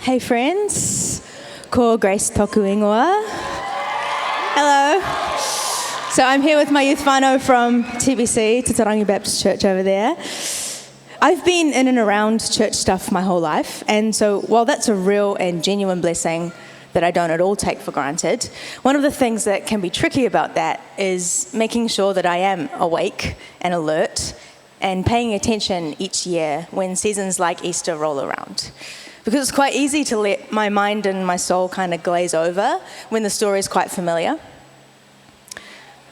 Hey friends, ko Grace toku ingoa. Hello. So I'm here with my youth whānau from TBC, Te Tarangi Baptist Church over there. I've been in and around church stuff my whole life, and so while that's a real and genuine blessing that I don't at all take for granted, one of the things that can be tricky about that is making sure that I am awake and alert and paying attention each year when seasons like Easter roll around. Because it's quite easy to let my mind and my soul kind of glaze over when the story is quite familiar.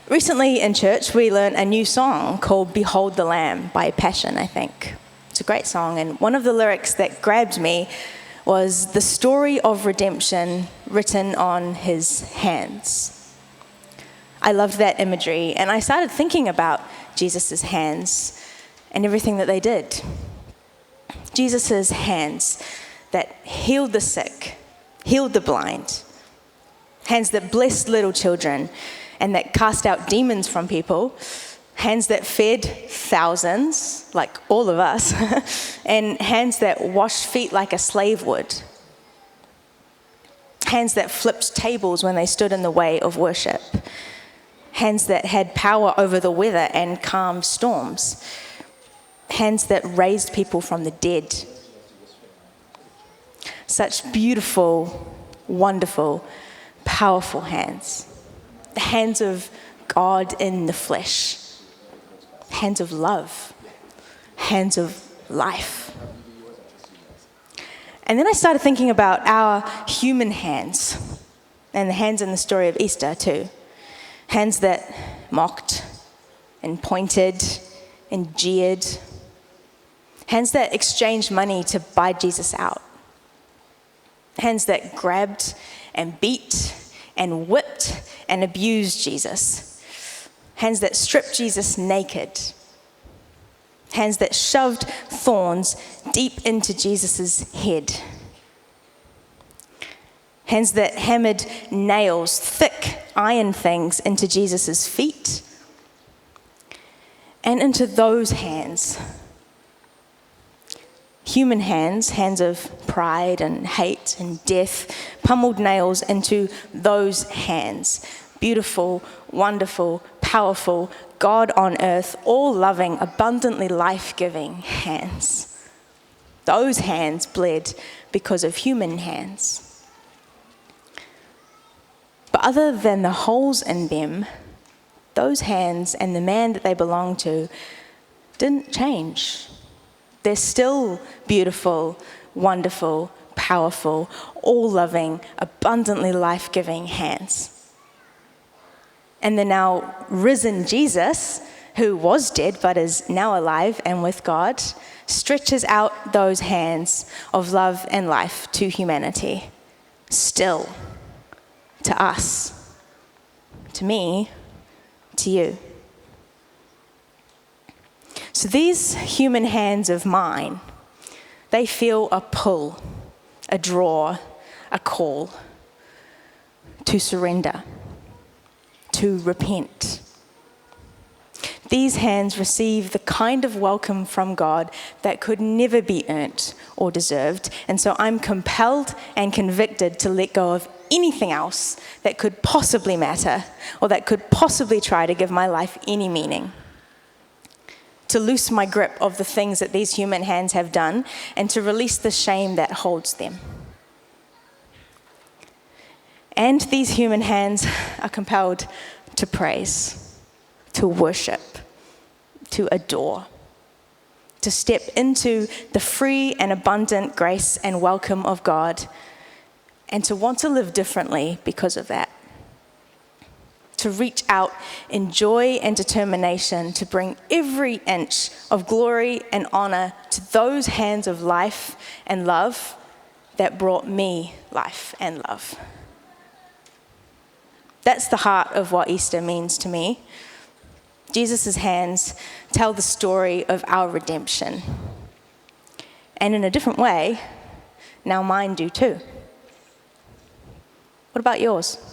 Recently in church, we learned a new song called Behold the Lamb by Passion, I think. It's a great song, and one of the lyrics that grabbed me was the story of redemption written on his hands. I loved that imagery, and I started thinking about Jesus' hands and everything that they did. Jesus' hands that healed the sick, healed the blind, hands that blessed little children and that cast out demons from people, hands that fed thousands, like all of us, and hands that washed feet like a slave would, hands that flipped tables when they stood in the way of worship, hands that had power over the weather and calmed storms, hands that raised people from the dead. Such beautiful, wonderful, powerful hands. The hands of God in the flesh. Hands of love. Hands of life. And then I started thinking about our human hands and the hands in the story of Easter too. Hands that mocked and pointed and jeered. Hands that exchanged money to buy Jesus out. Hands that grabbed and beat and whipped and abused Jesus. Hands that stripped Jesus naked. Hands that shoved thorns deep into Jesus' head. Hands that hammered nails, thick iron things, into Jesus' feet. And into those hands, human hands, hands of pride and hate and death, pummeled nails into those hands. Beautiful, wonderful, powerful, God on earth, all loving, abundantly life-giving hands. Those hands bled because of human hands. But other than the holes in them, those hands and the man that they belonged to didn't change. They're still beautiful, wonderful, powerful, all-loving, abundantly life-giving hands. And the now risen Jesus, who was dead but is now alive and with God, stretches out those hands of love and life to humanity, still, to us, to me, to you. So these human hands of mine, they feel a pull, a draw, a call to surrender, to repent. These hands receive the kind of welcome from God that could never be earned or deserved, and so I'm compelled and convicted to let go of anything else that could possibly matter or that could possibly try to give my life any meaning. To loose my grip of the things that these human hands have done and to release the shame that holds them. And these human hands are compelled to praise, to worship, to adore, to step into the free and abundant grace and welcome of God, and to want to live differently because of that. To reach out in joy and determination to bring every inch of glory and honor to those hands of life and love that brought me life and love. That's the heart of what Easter means to me. Jesus' hands tell the story of our redemption. And in a different way, now mine do too. What about yours?